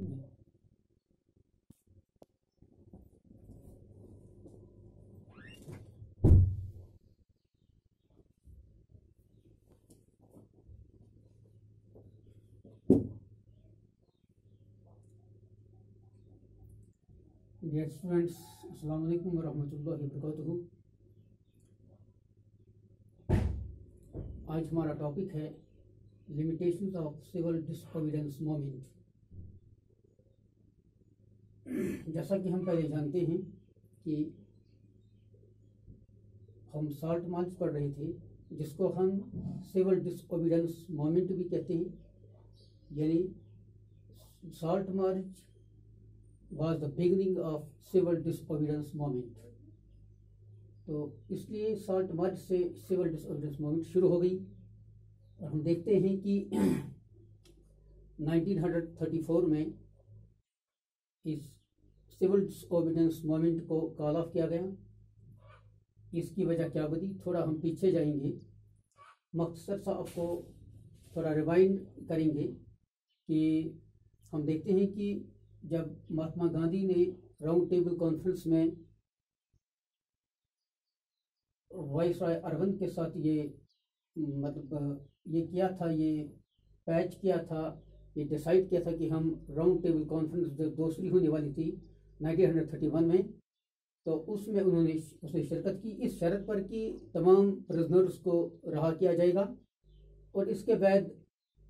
Dear students, अस्सलाम वालेकुम वरहमतुल्लाहि वबरकातुहू। आज हमारा टॉपिक है limitations of civil disobedience movement. जैसा कि हम पहले जानते हैं कि हम साल्ट मार्च पढ़ रहे थे, जिसको हम सिविल डिसओबीडियंस मूवमेंट भी कहते हैं। यानी salt march was the beginning of civil disobedience movement। तो इसलिए साल्ट मार्च से सिविल डिसओबीडियंस मूवमेंट शुरू हो गई। और हम देखते हैं कि 1934 में इस सिविल डिसओबीडियंस मूवमेंट को कॉल ऑफ किया गया। इसकी वजह क्या बनी, थोड़ा हम पीछे जाएंगे, मख्तसर सा आपको थोड़ा रिवाइंड करेंगे कि हम देखते हैं कि जब महात्मा गांधी ने राउंड टेबल कॉन्फ्रेंस में वाइसरॉय अरविंद के साथ ये ये किया था, ये पैच किया था, ये डिसाइड किया था कि हम राउंड टेबल कॉन्फ्रेंस जो दूसरी होने वाली थी 1931 में, तो उसमें उसने शिरकत की, इस शर्त पर कि तमाम प्रिजनर्स को रहा किया जाएगा। और इसके बाद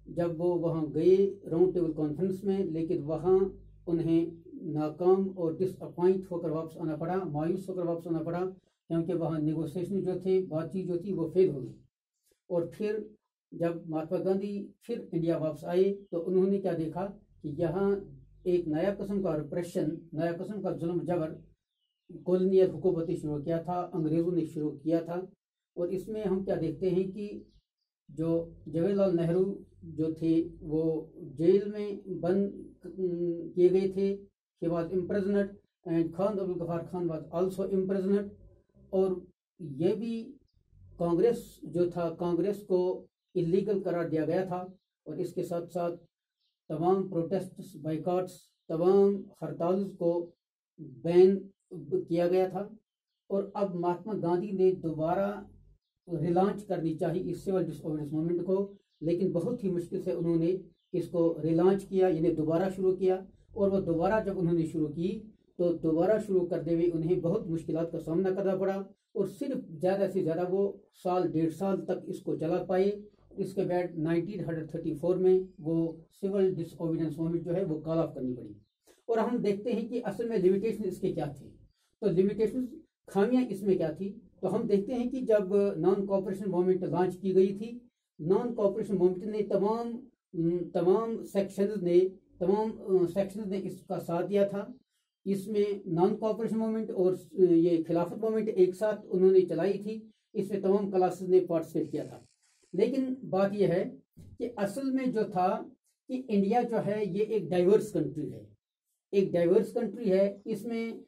जब वो वहाँ गए राउंड टेबल कॉन्फ्रेंस में, लेकिन वहाँ उन्हें नाकाम और डिसअपॉइंट होकर वापस आना पड़ा, मायूस होकर वापस आना पड़ा, क्योंकि वहाँ नेगोशिएशन जो थे, बातचीत जो थी, वो फेल हो गई। और फिर जब महात्मा गांधी फिर इंडिया वापस आए तो उन्होंने क्या देखा कि यहाँ एक नया किस्म का रिप्रेशन, नया किस्म का जुल्म जबर कॉलोनियल हुकूमत ने शुरू किया था, अंग्रेज़ों ने शुरू किया था। और इसमें हम क्या देखते हैं कि जो जवाहरलाल नेहरू जो थे वो जेल में बंद किए गए थे। He was imprisoned and Khan Abdul Ghaffar Khan was also imprisoned. और ये भी कांग्रेस जो था, कांग्रेस को इलीगल करार दिया गया था। और इसके साथ साथ तमाम प्रोटेस्ट, बाइकॉट्स, तमाम हड़ताल को बैन किया गया था। और अब महात्मा गांधी ने दोबारा रिलॉन्च करनी चाहिए इस सिविल डिसओबीडियंस मूवमेंट को, लेकिन बहुत ही मुश्किल से उन्होंने इसको रिलॉन्च किया, यानी दोबारा शुरू किया। और वो दोबारा जब उन्होंने शुरू की तो दोबारा शुरू करते हुए उन्हें बहुत मुश्किलात का सामना करना पड़ा। और सिर्फ ज़्यादा से ज़्यादा वो साल, 1.5 साल तक इसको चला पाए। इसके बाद 1934 में वो सिविल डिसओबीडियंस मूवमेंट जो है वो कॉल ऑफ करनी पड़ी। और हम देखते हैं कि असल में लिमिटेशन इसके क्या थे। तो लिमिटेशन, खामियां इसमें क्या थी, तो हम देखते हैं कि जब नॉन कोऑपरेशन मूवमेंट लॉन्च की गई थी, नॉन कोऑपरेशन मूवमेंट ने तमाम सेक्शंस ने इसका साथ दिया था। इसमें नॉन कोऑपरेशन मूवमेंट और ये खिलाफत मूवमेंट एक साथ उन्होंने चलाई थी। इसमें तमाम क्लासेस ने पार्टिसिपेट किया था। लेकिन बात यह है कि असल में जो था कि इंडिया जो है ये एक डाइवर्स कंट्री है, एक डाइवर्स कंट्री है। इसमें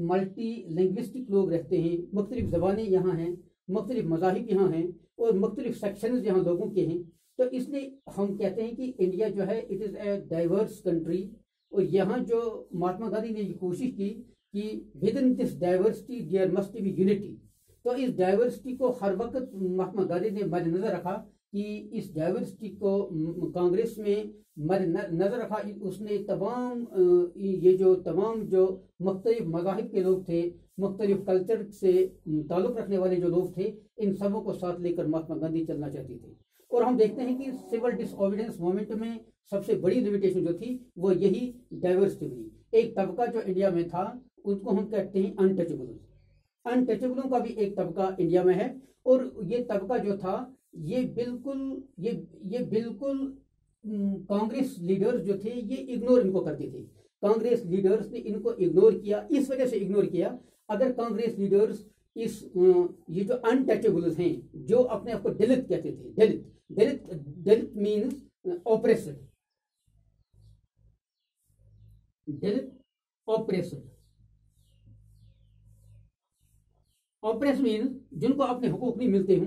मल्टी लिंग्विस्टिक लोग रहते हैं, मुख्तलिफ ज़बानें यहाँ हैं, मुख्तलिफ मज़ाहिब यहाँ हैं और मुख्तलिफ सेक्शंस यहाँ लोगों के हैं। तो इसलिए हम कहते हैं कि इंडिया जो है it is a diverse country. और यहाँ जो महात्मा गांधी ने ये कोशिश की कि within this diversity there must be unity. तो इस डाइवर्सिटी को हर वक्त महात्मा गांधी ने मद्देनजर रखा कि इस डाइवर्सिटी को कांग्रेस में मद्देनजर रखा। उसने तमाम जो मुख्तलिफ मज़ाहिब के लोग थे, मुख्तलिफ कल्चर से ताल्लुक़ रखने वाले जो लोग थे, इन सबों को साथ लेकर महात्मा गांधी चलना चाहते थे। और हम देखते हैं कि सिविल डिसओबीडियंस मूवमेंट में सबसे बड़ी लिमिटेशन जो थी वो यही डाइवर्सिटी हुई। एक तबका जो इंडिया में था उसको हम कहते हैं अनटचेबल। अनटचेबलों का भी एक तबका इंडिया में है। और ये तबका जो था ये बिल्कुल कांग्रेस लीडर्स जो थे ये इग्नोर इनको करते थे। कांग्रेस लीडर्स ने इनको इग्नोर किया, इस वजह से इग्नोर किया, अगर कांग्रेस लीडर्स ये जो अनटचेबल्स हैं, जो अपने आप को दलित कहते थे, दलित मीन्स ऑपरेसर, दलित ऑपरेसर मीन्स जिनको अपने हुकूक नहीं मिलते हों,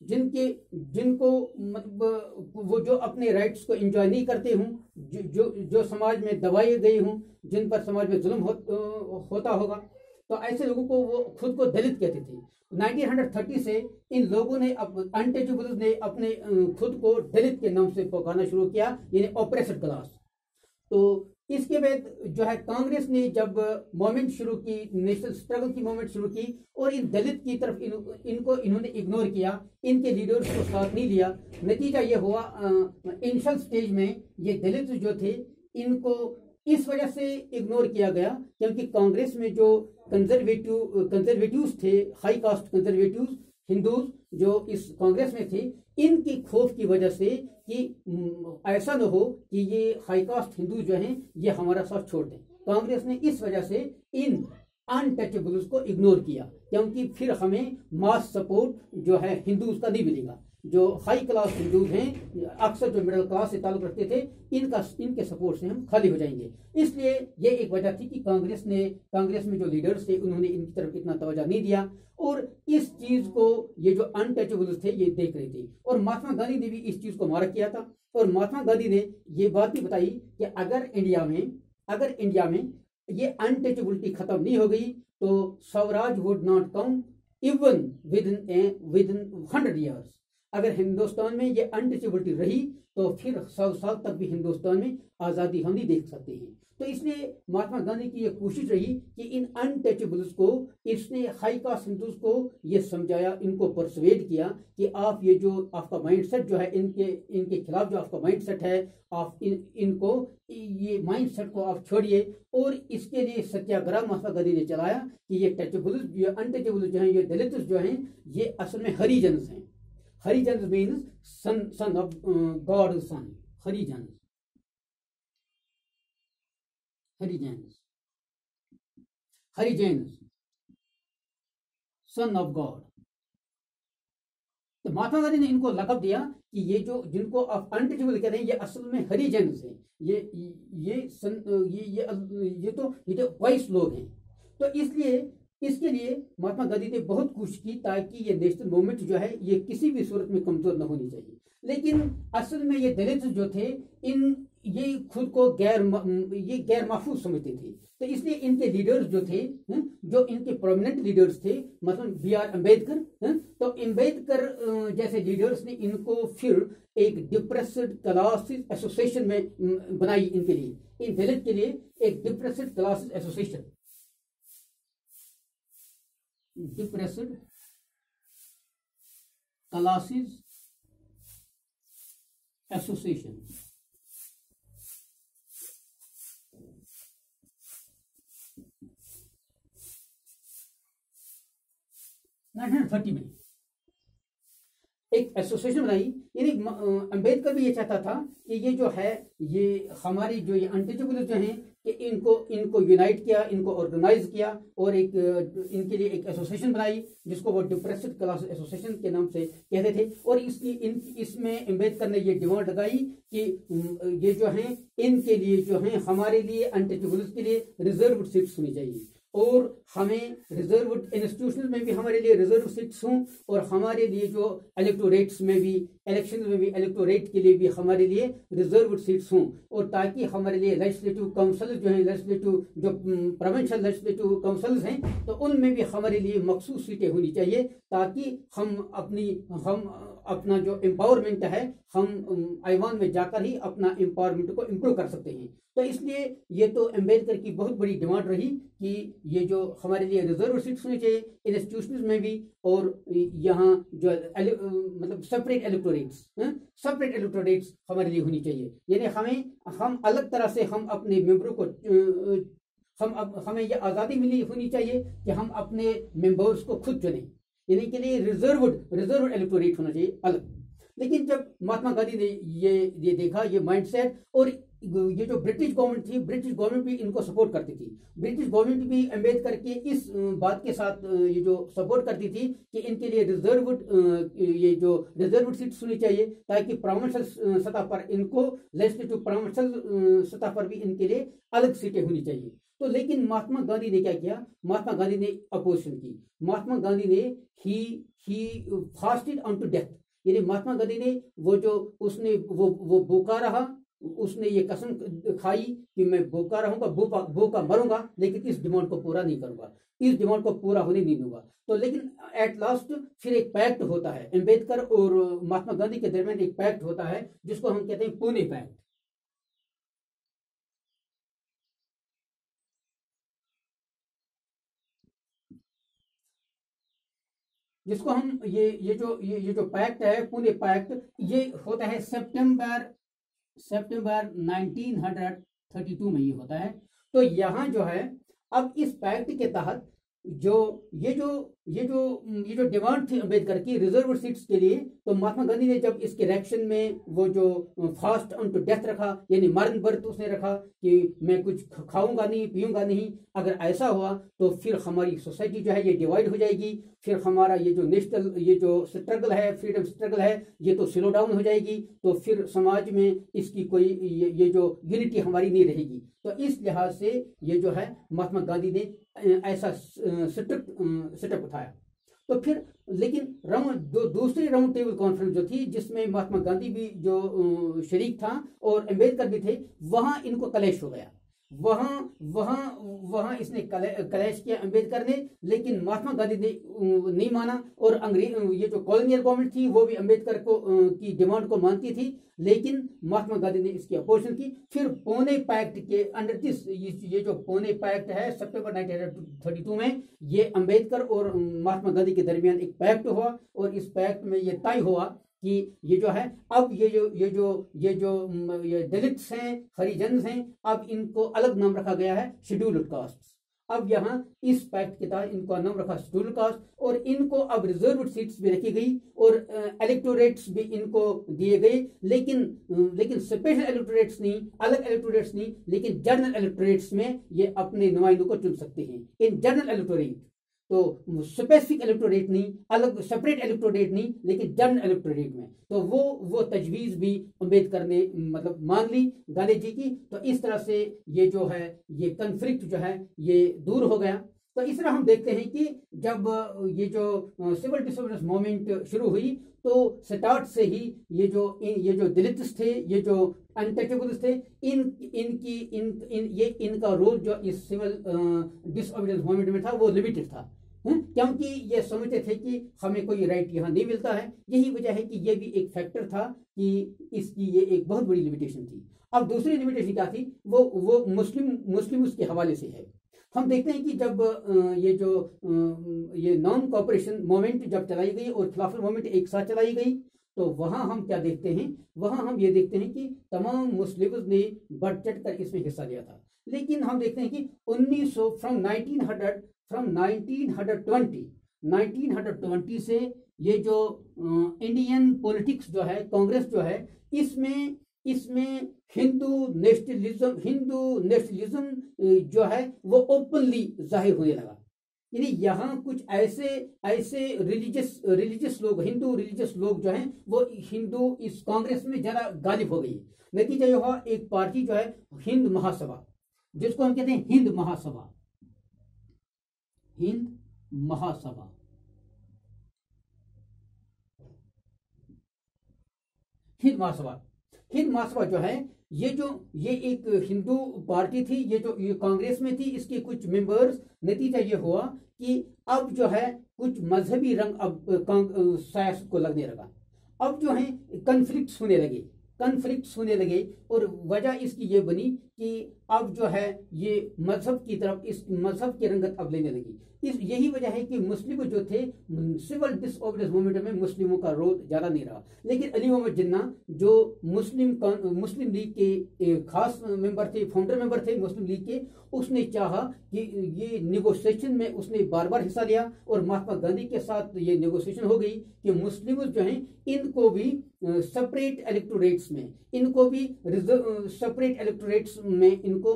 जिनके जिनको मतलब वो जो अपने राइट्स को एंजॉय नहीं करते हूँ, जो समाज में दबाए गए हूँ, जिन पर समाज में जुल्म होता होगा, तो ऐसे लोगों को वो खुद को दलित कहते थे। 1930 से इन लोगों ने अनटचेबल्स ने अपने खुद को दलित के नाम से पुकारना शुरू किया, यानी ऑप्रेस्ड क्लास। तो इसके बाद जो है कांग्रेस ने जब मूवमेंट शुरू की, नेशनल स्ट्रगल की मूवमेंट शुरू की, और इन दलित की तरफ इन्होंने इग्नोर किया, इनके लीडर्स को साथ नहीं लिया। नतीजा ये हुआ इनिशियल स्टेज में ये दलित जो थे इनको इस वजह से इग्नोर किया गया क्योंकि कांग्रेस में जो कंजर्वेटिव्स थे, हाई कास्ट कंजर्वेटिव्स हिंदूज जो इस कांग्रेस में थे, इनकी खौफ की वजह से कि ऐसा न हो कि ये हाई कास्ट हिंदू जो हैं ये हमारा साथ छोड़ दें, कांग्रेस ने इस वजह से इन अनटचेबल्स को इग्नोर किया, क्योंकि फिर हमें मास सपोर्ट जो है हिंदूज का नहीं मिलेगा। जो हाई क्लास हिंदूज हैं, अक्सर जो मिडिल क्लास से ताल्लुक रखते थे, इनके सपोर्ट से हम खाली हो जाएंगे। इसलिए ये एक वजह थी कि कांग्रेस में जो लीडर्स थे उन्होंने इनकी तरफ इतना तवज्जो नहीं दिया, और इस चीज को ये जो अनटचेबल्स थे ये देख रहे थे। और महात्मा गांधी ने भी इस चीज को मार्क किया था, और महात्मा गांधी ने ये बात भी बताई कि अगर इंडिया में ये अनटचेबिलिटी खत्म नहीं हो गई तो Swaraj would not come even with in 100 years. अगर हिंदुस्तान में ये अनटचेबिलिटी रही तो फिर 100 साल तक भी हिंदुस्तान में आज़ादी हम नहीं देख सकते हैं। तो इसलिए महात्मा गांधी की ये कोशिश रही कि इन अनटचेबल्स को, इसने हाई कास्ट हिंदूज को ये समझाया, इनको परसुएड किया कि आप ये जो आपका माइंडसेट जो है, इनके खिलाफ जो आपका माइंडसेट है, आप इनको ये माइंडसेट को आप छोड़िए। और इसके लिए सत्याग्रह महात्मा गांधी ने चलाया कि ये टचेबल्स, ये अनटचेबल्स जो हैं, ये दलित जो हैं, ये असल में हरिजन्स हैं। Harijans means son of God son, Harijans son of God. तो महात्मा गांधी ने इनको लक़ब दिया कि ये जो जिनको आप अनटचेबल कहते हैं ये असल में हरिजन्स हैं, ये तो वाइस लोग हैं। तो इसलिए इसके लिए महात्मा गांधी ने बहुत कोशिश की ताकि ये नेशनल मूवमेंट जो है ये किसी भी सूरत में कमजोर न होनी चाहिए। लेकिन असल में ये दलित जो थे ये खुद को गैर महफूज समझते थे। तो इसलिए इनके लीडर्स जो थे, जो इनके प्रोमिनेंट लीडर्स थे, मतलब B.R. अम्बेडकर, तो अम्बेडकर जैसे लीडर्स ने इनको फिर एक डिप्रेस्ड क्लासेस एसोसिएशन में बनाई, इनके लिए, इन दलित के लिए एक depressed classes association, depressed classes association. में एक एसोसिएशन बनाई। यानी अम्बेडकर भी ये चाहता था कि ये जो है, ये हमारी जो ये अनटचेबल जो हैं कि इनको यूनाइट किया, इनको ऑर्गेनाइज किया, और एक इनके लिए एक एसोसिएशन बनाई जिसको वो डिप्रेस्ड क्लास एसोसिएशन के नाम से कहते थे। और इसमें अम्बेडकर ने ये डिमांड लगाई कि ये जो हैं इनके लिए जो हैं, हमारे लिए अनटचेबल्स के लिए रिजर्व सीट्स होनी चाहिए, और हमें रिजर्व इंस्टीट्यूशन में भी हमारे लिए रिजर्व सीट्स हों, और हमारे लिए जो इलेक्टोरेट्स में भी, इलेक्शन में भी इलेक्टोरेट के लिए भी हमारे लिए रिजर्व सीट्स हों, और ताकि हमारे लिए लेजिस्लेटिव काउंसिल जो हैं, लेजिस्लेटिव जो प्रोविंशियल लेजिस्लेटिव काउंसिल्स हैं, तो उनमें भी हमारे लिए मखसूस सीटें होनी चाहिए, ताकि हम अपना जो एम्पावरमेंट है, हम ऐवान में जाकर ही अपना एम्पावरमेंट को इम्प्रूव कर सकते हैं। तो इसलिए ये तो अम्बेडकर की बहुत बड़ी डिमांड रही कि ये जो हमारे लिए रिजर्व सीट्स होनी चाहिए इंस्टीट्यूशन में भी, और यहाँ जो मतलब सेपरेट इलेक्टोरेट्स हमारे लिए होनी चाहिए। यानी हम अलग तरह से हम अपने मेंबरों को हमें ये आज़ादी मिली होनी चाहिए कि हम अपने मेंबर्स को खुद चुनें, यानी के लिए रिजर्व इलेक्टोरेट होना चाहिए अलग। लेकिन जब महात्मा गांधी ने ये देखा, ये माइंडसेट, और ये जो ब्रिटिश गवर्नमेंट थी, ब्रिटिश गवर्नमेंट भी इनको सपोर्ट करती थी। ब्रिटिश गवर्नमेंट भी अम्बेडकर के इस बात के साथ ये जो सपोर्ट करती थी कि इनके लिए ये जो रिजर्व सीट्स होनी चाहिए, ताकि प्रोविंशियल सतह पर इनको, लेजिस्लेटिव प्रोविंशियल सतह पर भी इनके लिए अलग सीटें होनी चाहिए। तो लेकिन महात्मा गांधी ने क्या किया? महात्मा गांधी ने अपोजिशन की। महात्मा गांधी ने ही फास्टेड ऑन टू डेथ, यानी महात्मा गांधी ने वो जो उसने वो भूखा रहा, उसने ये कसम खाई कि मैं भूखा रहूंगा, भूखा मरूंगा, लेकिन इस डिमांड को पूरा नहीं करूंगा, इस डिमांड को पूरा होने नहीं दूंगा। तो लेकिन एट लास्ट फिर एक पैक्ट होता है, अम्बेडकर और महात्मा गांधी के दरमियान एक पैक्ट होता है जिसको हम कहते हैं पुणे पैक्ट। जिसको हम ये जो पैक्ट है, पुणे पैक्ट, ये होता है सितंबर 1932 में ये होता है। तो यहां जो है, अब इस पैक्ट के तहत जो ये जो डिमांड थी अम्बेडकर की रिजर्व सीट्स के लिए, तो महात्मा गांधी ने जब इसके रिएक्शन में वो जो फास्ट ऑन टू डेथ रखा, यानी मरण व्रत उसने रखा कि मैं कुछ खाऊंगा नहीं, पीऊंगा नहीं, अगर ऐसा हुआ तो फिर हमारी सोसाइटी जो है ये डिवाइड हो जाएगी, फिर हमारा ये जो नेशनल ये जो स्ट्रगल है, फ्रीडम स्ट्रगल है, ये तो स्लो डाउन हो जाएगी, तो फिर समाज में इसकी कोई ये जो यूनिटी हमारी नहीं रहेगी। तो इस लिहाज से ये जो है महात्मा गांधी ने ऐसा सेटअप उठाया। तो फिर लेकिन दूसरी राउंड टेबल कॉन्फ्रेंस जो थी, जिसमें महात्मा गांधी भी जो शरीक था और अम्बेडकर भी थे, वहां इनको क्लैश हो गया। वहां इसने क्लैश किया अम्बेडकर ने, लेकिन महात्मा गांधी ने नहीं माना, और अंग्रेज ये जो कॉलोनियल गवर्नमेंट थी वो भी अम्बेडकर को की डिमांड को मानती थी, लेकिन महात्मा गांधी ने इसकी अपोजिशन की। फिर पुणे पैक्ट के अंडर दिस, ये जो पुणे पैक्ट है सितंबर 1932 में, ये अम्बेडकर और महात्मा गांधी के दरमियान एक पैक्ट हुआ, और इस पैक्ट में ये तय हुआ कि ये जो है, अब ये दलित्स हैं, हरिजन हैं, अब इनको अलग नाम रखा गया है शेड्यूल्ड कास्ट। अब यहाँ इस पैक्ट के तहत इनको नाम रखा शेड्यूल्ड कास्ट, और इनको अब रिजर्व सीट्स भी रखी गई और इलेक्टोरेट्स भी इनको दिए गए, लेकिन स्पेशल इलेक्टोरेट्स नहीं, अलग इलेक्टोरेट्स नहीं, लेकिन जनरल इलेक्टोरेट्स में ये अपने नुमाइंदों को चुन सकते हैं। इन जनरल इलेक्टोरेट, तो स्पेसिफिक इलेक्टोरेट नहीं, अलग सेपरेट इलेक्टोरेट नहीं, लेकिन जनरल इलेक्टोरेट में। तो वो तजवीज भी अम्बेडकर ने मतलब मान ली गांधी जी की। तो इस तरह से ये जो है, ये कन्फ्लिक्ट जो है ये दूर हो गया। तो इस तरह हम देखते हैं कि जब ये जो सिविल डिसोबीडियंस मूवमेंट शुरू हुई, तो स्टार्ट से ही ये जो दलित्स थे, ये जो अनटचेबल्स थे, इनका रोल जो इस सिविल डिसोबीडियंस मूवमेंट में था वो लिमिटेड था, क्योंकि ये समझते थे कि हमें कोई राइट यहाँ नहीं मिलता है। यही वजह है कि ये भी एक फैक्टर था कि इसकी ये एक बहुत बड़ी लिमिटेशन थी। अब दूसरी लिमिटेशन क्या थी, वो मुस्लिम उसके हवाले से है। हम देखते हैं कि जब ये नॉन कॉपरेशन मूवमेंट जब चलाई गई और खिलाफत मूवमेंट एक साथ चलाई गई, तो वहां हम क्या देखते हैं, वहां हम ये देखते हैं कि तमाम मुस्लिम्स ने बढ़ चढ़ कर इसमें हिस्सा लिया था। लेकिन हम देखते हैं कि 1920 से ये जो इंडियन पॉलिटिक्स जो है, कांग्रेस जो है, इसमें हिंदू नेशनलिज्म जो है वो ओपनली जाहिर होने लगा। यानी यहाँ कुछ ऐसे रिलीजियस लोग, हिंदू रिलीजियस लोग जो हैं, वो हिंदू इस कांग्रेस में जरा गालिब हो गई। नतीजा ये हुआ, एक पार्टी जो है हिंद महासभा, जिसको हम कहते हैं हिंद महासभा, हिंद महासभा जो है, ये एक हिंदू पार्टी थी, ये कांग्रेस में थी, इसके कुछ मेंबर्स। नतीजा ये हुआ कि अब जो है कुछ मजहबी रंग अब सियासत को लगने लगा। अब जो है कन्फ्लिक्ट्स होने लगे, और वजह इसकी ये बनी कि अब जो है ये मजहब की तरफ, इस मजहब की रंगत अब लेने लगी। इस यही वजह है कि मुस्लिम जो थे सिविल डिसओबीडियंस मूवमेंट में मुस्लिमों का रोल ज्यादा नहीं रहा। लेकिन अली मोहम्मद जिन्ना जो मुस्लिम लीग के खास मेंबर थे, फाउंडर मेंबर थे मुस्लिम लीग के, उसने चाहा कि ये नेगोशिएशन में उसने बार बार हिस्सा लिया और महात्मा गांधी के साथ ये नेगोशिएशन हो गई कि मुस्लिम जो हैं इनको भी सेपरेट इलेक्टोरेट्स में, इनको भी सेपरेट इलेक्टोरेट्स में, इनको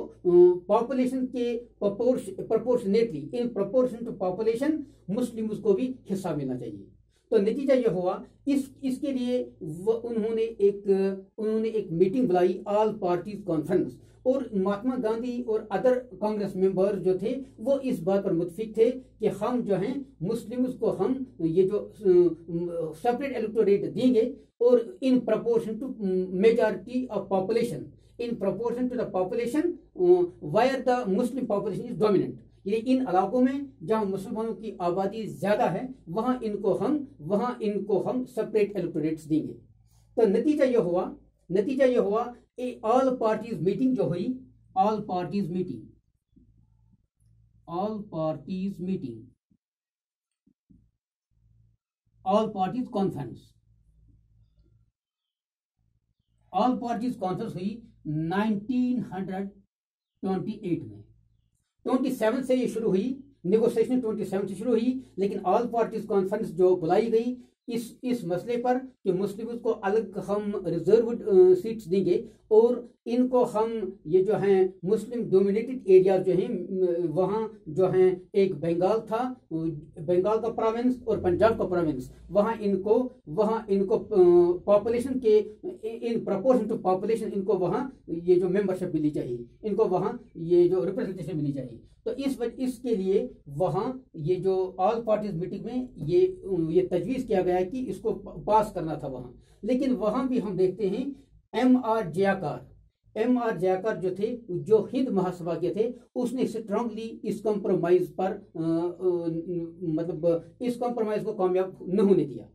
पॉपुलेशन के proportionately in proportion to population मुस्लिम को भी हिस्सा मिलना चाहिए। तो नतीजा यह हुआ, इसके लिए उन्होंने एक मीटिंग बुलाई, ऑल पार्टीज कॉन्फ्रेंस, और महात्मा गांधी और अदर कांग्रेस मेंबर जो थे वो इस बात पर मुत्फिक थे कि हम जो हैं मुस्लिम्स को हम ये जो सेपरेट इलेक्टोरेट देंगे और in proportion to majority of population, in proportion to the population where the Muslim population is dominant. ये इन इलाकों में जहां मुसलमानों की आबादी ज्यादा है वहां इनको हम सेपरेट इलेक्टोरेट्स देंगे। तो नतीजा यह हुआ ऑल पार्टीज मीटिंग जो हुई, ऑल पार्टीज कॉन्फ्रेंस हुई 1928 में। 27 से ये शुरू हुई, नेगोशिएशन 27 से शुरू हुई, लेकिन ऑल पार्टीज कॉन्फ्रेंस जो बुलाई गई इस मसले पर कि मुस्लिम को अलग हम रिजर्व्ड सीट्स देंगे और इनको हम ये जो हैं मुस्लिम डोमिनेटेड एरिया जो हैं वहाँ जो हैं एक बंगाल था, बंगाल का प्रोविंस और पंजाब का प्रोविंस, वहाँ इनको पॉपुलेशन के इन प्रोपोर्शन टू पॉपुलेशन इनको वहाँ ये जो मेंबरशिप मिलनी चाहिए, इनको वहाँ ये जो रिप्रेजेंटेशन मिलनी चाहिए। तो इसके लिए वहाँ ये जो ऑल पार्टीज मीटिंग में ये तजवीज़ किया गया कि इसको पास करना था वहाँ। लेकिन वहाँ भी हम देखते हैं एम आर जयाकर जो थे, जो हिंद महासभा के थे, उसने स्ट्रांगली इस कॉम्प्रोमाइज पर मतलब इस कॉम्प्रोमाइज को कामयाब न होने दिया।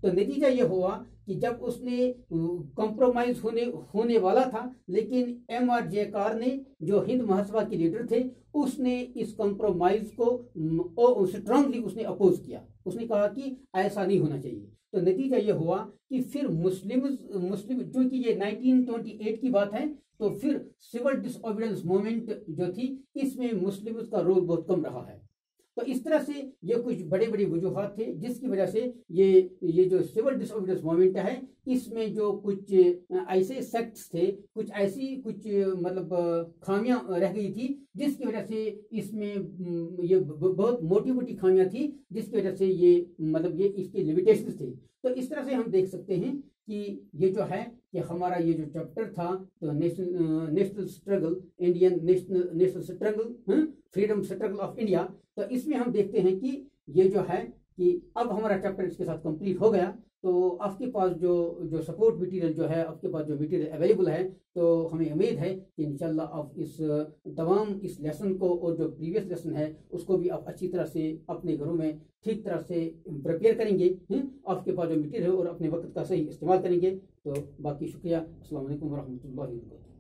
तो नतीजा ये हुआ कि जब उसने कॉम्प्रोमाइज होने वाला था, लेकिन एम आर जयकार ने जो हिंद महासभा के लीडर थे उसने इस कॉम्प्रोमाइज को स्ट्रांगली उसने अपोज किया। उसने कहा कि ऐसा नहीं होना चाहिए। तो नतीजा ये हुआ कि फिर मुस्लिम चूंकि ये 1928 की बात है, तो फिर सिविल डिसओबीडियंस मूवमेंट जो थी इसमें मुस्लिम का रोल बहुत कम रहा है। तो इस तरह से ये कुछ बड़े बड़ी वजूहात थे जिसकी वजह से ये जो सिविल डिसओबीडियंस मूवमेंट है इसमें जो कुछ ऐसे सेक्ट्स थे, कुछ मतलब खामियां रह गई थी जिसकी वजह से इसमें ये बहुत मोटी खामियां थी जिसकी वजह से ये मतलब ये इसके लिमिटेशंस थे। तो इस तरह से हम देख सकते हैं कि ये जो है कि हमारा ये जो चैप्टर था तो national struggle, Indian national struggle, freedom struggle of India, तो इसमें हम देखते हैं कि ये जो है कि अब हमारा चैप्टर इसके साथ कंप्लीट हो गया। तो आपके पास जो सपोर्ट मटेरियल जो है, आपके पास जो मटेरियल अवेलेबल है, तो हमें उम्मीद है कि इंशाल्लाह आप इस लेसन को और जो प्रीवियस लेसन है उसको भी आप अच्छी तरह से अपने घरों में ठीक तरह से प्रिपेयर करेंगे। आपके पास जो मटेरियल है और अपने वक्त का सही इस्तेमाल करेंगे। तो बाकी शुक्रिया। अस्सलाम वालेकुम वरहमतुल्लाहि वबरकातुहू।